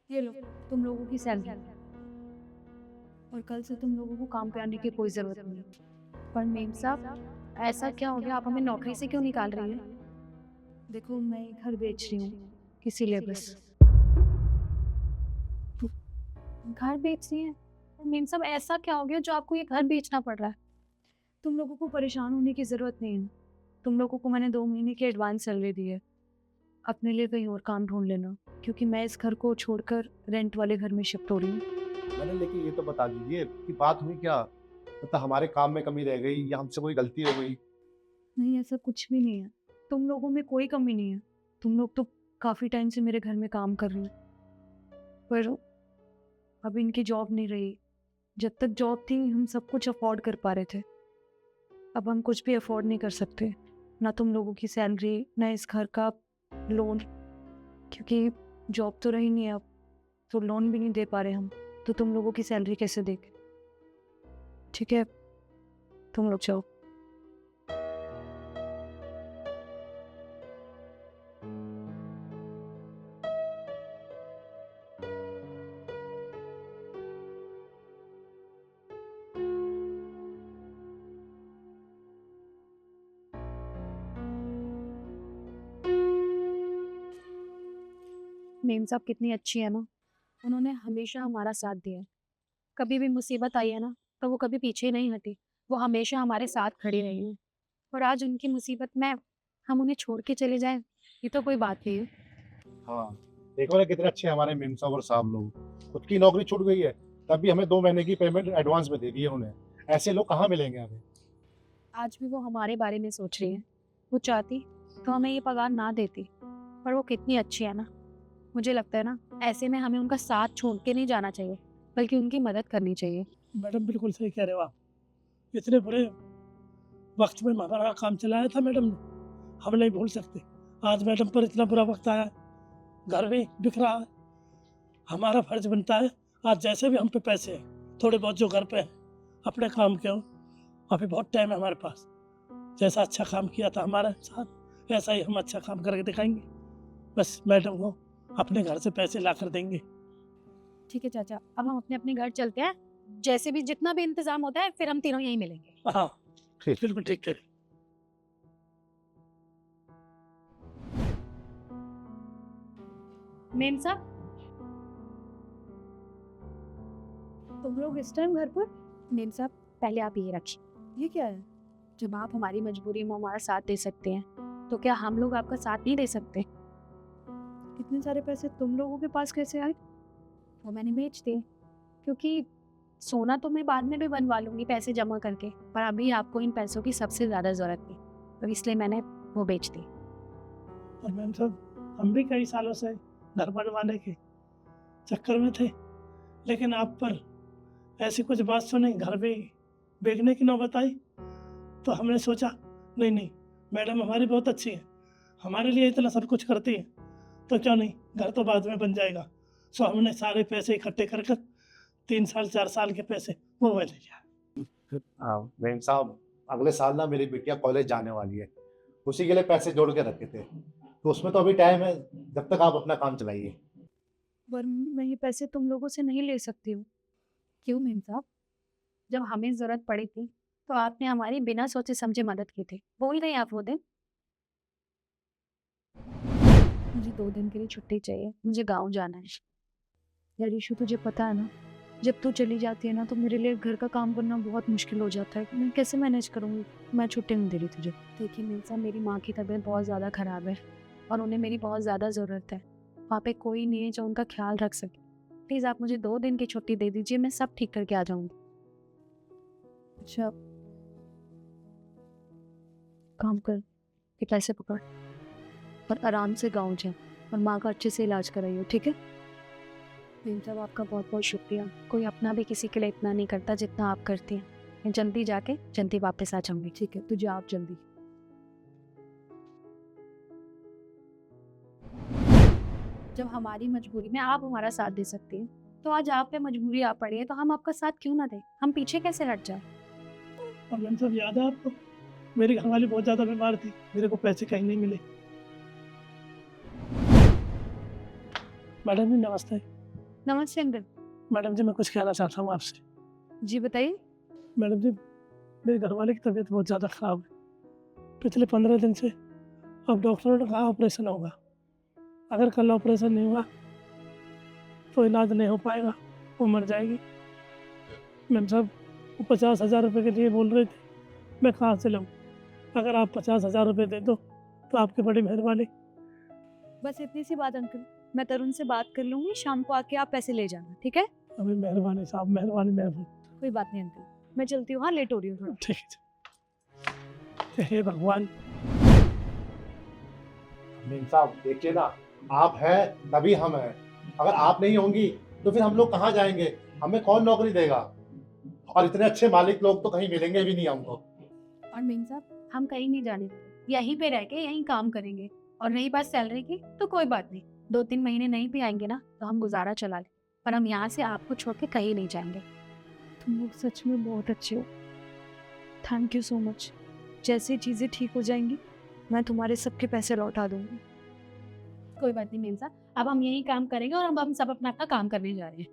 ये लो, तुम लोगों की सैलरी। और कल से तुम लोगों को काम पे आने की कोई जरूरत नहीं। पर मेम साहब, ऐसा क्या हो गया? आप हमें नौकरी से क्यों निकाल रही हैं? देखो, मैं ये घर बेच रही हूँ किसी लिए बस। घर बेच रही है? पर मेम साहब, ऐसा क्या हो गया जो आपको ये घर बेचना पड़ रहा है? तुम लोगों को परेशान होने की जरूरत नहीं है। तुम लोगों को मैंने 2 महीने की एडवांस सैलरी दी है। अपने लिए कहीं और काम ढूंढ लेना, क्योंकि मैं इस घर को छोड़कर रेंट वाले घर में शिफ्ट हो रही हूँ। मैंने लेकिन ये तो बता दीजिए कि बात हुई क्या। मतलब हमारे काम में कमी रह गई या हमसे कोई गलती हो गई। नहीं, ऐसा कुछ भी नहीं है। तुम लोगों में कोई कमी नहीं है। तुम लोग तो काफी टाइम से मेरे घर में काम कर रहे हो, पर अब इनकी जॉब नहीं रही। जब तक जॉब थी हम सब कुछ अफोर्ड कर पा रहे थे। अब हम कुछ भी अफोर्ड नहीं कर सकते, ना तुम लोगों की सैलरी, ना इस घर का लोन, क्योंकि जॉब तो रही नहीं अब, तो लोन भी नहीं दे पा रहे हम। तो तुम लोगों की सैलरी कैसे देंगे? ठीक है, तुम लोग जाओ। मेम साहब कितनी अच्छी है ना, उन्होंने हमेशा हमारा साथ दिया है। कभी भी मुसीबत आई है ना, तो वो कभी पीछे नहीं हटी। वो हमेशा हमारे साथ खड़ी रही है। और आज उनकी मुसीबत में हम उन्हें छोड़ के चले जाएं, ये तो कोई बात नहीं है। हाँ, देखो ना कितने अच्छे हमारे मेम साहब और साहब लोग। खुद की नौकरी छूट गई है, तब भी हमें 2 महीने की पेमेंट एडवांस में दे दी है उन्हें। ऐसे लोग कहाँ मिलेंगे हमें। आज भी वो हमारे बारे में सोच रही है। वो चाहती तो हमें ये पगार ना देती, पर वो कितनी अच्छी है ना। मुझे लगता है ना, ऐसे में हमें उनका साथ छोड़ के नहीं जाना चाहिए, बल्कि उनकी मदद करनी चाहिए। मैडम बिल्कुल सही कह रहे हो आप। इतने बुरे वक्त में हमारा काम चलाया था मैडम ने, हम नहीं भूल सकते। आज मैडम पर इतना बुरा वक्त आया है, घर भी बिक रहा है। हमारा फर्ज बनता है, आज जैसे भी हम पे पैसे हैं, थोड़े बहुत जो घर पे हैं, अपने काम के हो। अभी बहुत टाइम है हमारे पास। जैसा अच्छा काम किया था हमारे साथ, वैसा ही हम अच्छा काम करके दिखाएंगे। बस मैडम को अपने घर से पैसे ला कर देंगे। ठीक है चाचा, अब हम अपने अपने घर चलते हैं। जैसे भी जितना भी इंतजाम होता है, फिर हम तीनों यहीं मिलेंगे। हाँ, ठीक। बिल्कुल ठीक है। मेम साहब, तुम लोग इस टाइम घर पर? मेम साहब, पहले आप ये रखिए। ये क्या है? जब आप हमारी मजबूरी में हमारा साथ दे सकते हैं, तो क्या हम लोग आपका साथ नहीं दे सकते? इतने सारे पैसे तुम लोगों के पास कैसे आए? वो मैंने बेच दिए, क्योंकि सोना तो मैं बाद में भी बनवा लूंगी पैसे जमा करके, पर अभी आपको इन पैसों की सबसे ज्यादा जरूरत थी, तो इसलिए मैंने वो बेच दी। और मैम साहब, हम भी कई सालों से घर बनवाने के चक्कर में थे, लेकिन आप पर ऐसी कुछ बात सुनी, घर भी बेचने की नौबत आई, तो हमने सोचा नहीं नहीं, मैडम हमारी बहुत अच्छी है, हमारे लिए इतना सब कुछ करती है, तो क्यों नहीं, घर तो बाद में बन जाएगा। सो हमने सारे पैसे इकट्ठे कर कर 3 साल 4 साल के पैसे वो ले लिया। हाँ मेम साहब, अगले साल ना मेरी बिटिया कॉलेज जाने वाली है, उसी के लिए पैसे जोड़ के रखे थे। तो उसमें तो अभी टाइम है, जब तक आप अपना काम चलाइए। पर मैं ये पैसे तुम लोगों से नहीं ले सकती हूँ। क्यों मेम साहब? जब हमें जरूरत पड़ी थी, तो आपने हमारी बिना सोचे समझे मदद की थी। भूल गई आप वो दिन? मुझे 2 दिन के लिए छुट्टी चाहिए, मुझे गाँव जाना है। यार ईशु, तुझे पता है ना, जब तू चली जाती है ना, तो मेरे लिए घर का काम करना बहुत मुश्किल हो जाता है। मैं कैसे मैनेज करूँगी? मैं छुट्टी नहीं दे रही तुझे। देखिए मेरे साथ, मेरी माँ की तबीयत बहुत ज़्यादा ख़राब है, और उन्हें मेरी बहुत ज़्यादा ज़रूरत है। वहाँ पे कोई नहीं है जो उनका ख्याल रख सके। प्लीज़ आप मुझे 2 दिन की छुट्टी दे दीजिए, मैं सब ठीक करके आ जाऊँगी। अच्छा, काम कर, ये पैसे पकड़, और आराम से गाँव जा, और माँ का अच्छे से इलाज कराइए, ठीक है? मेम साहब, आपका बहुत बहुत शुक्रिया। कोई अपना भी किसी के लिए इतना नहीं करता जितना आप करती हैं। मैं जल्दी जाके जल्दी वापस आ जाऊंगी। ठीक है, तू जा आप जल्दी। जब हमारी मजबूरी में आप हमारा साथ दे सकती हैं, तो आज आप पे मजबूरी आ पड़ी है, तो हम आपका साथ क्यों ना दें? हम पीछे कैसे हट जाए? और मैम साहब, याद है आपको, मेरी घरवाली बहुत ज़्यादा बीमार थी, मेरे को पैसे कहीं नहीं मिले। मैडम जी नमस्ते। नमस्ते अंकल। मैडम जी मैं कुछ कहना चाहता हूँ आपसे। जी बताइए। मैडम जी मेरे घर वाले की तबीयत बहुत ज़्यादा ख़राब है। पिछले 15 दिन से अब डॉक्टरों ने कहा ऑपरेशन होगा। अगर कल ऑपरेशन नहीं हुआ तो इलाज नहीं हो पाएगा, वो मर जाएगी। मैम साहब वो 50,000 रुपये के लिए बोल रहे थे, मैं कहाँ से लूँ? अगर आप 50,000 रुपये दे दो तो आपकी बड़ी मेहरबानी। बस इतनी सी बात अंकल, मैं तरुण से बात कर लूंगी, शाम को आके आप पैसे ले जाना, ठीक है? अभी मेहरबानी साहब, मेहरबानी मेहरबानी। कोई बात नहीं अंकल, मैं चलती हूँ, हाँ लेट हो रही हूँ थोड़ा। ठीक है। हे भगवान। मेम साहब देखिए ना, आप हैं तभी हम हैं। अगर आप नहीं होंगी तो फिर हम लोग कहाँ जाएंगे? हमें कौन नौकरी देगा? और इतने अच्छे मालिक लोग तो कहीं मिलेंगे भी नहीं हमको। और मेम साहब हम कहीं नहीं जाने वाले, यहीं पे रह के यहीं काम करेंगे। और रही बात सैलरी की तो कोई बात नहीं, 2-3 महीने नहीं भी आएंगे ना तो हम गुजारा चला लें, पर हम यहाँ से आपको छोड़ के कहीं नहीं जाएंगे। तुम लोग सच में बहुत अच्छे हो, थैंक यू सो मच। जैसे चीज़ें ठीक हो जाएंगी मैं तुम्हारे सबके पैसे लौटा दूंगी। कोई बात नहीं मेम साहब, अब हम यही काम करेंगे और अब हम सब अपना अपना काम करने जा रहे हैं।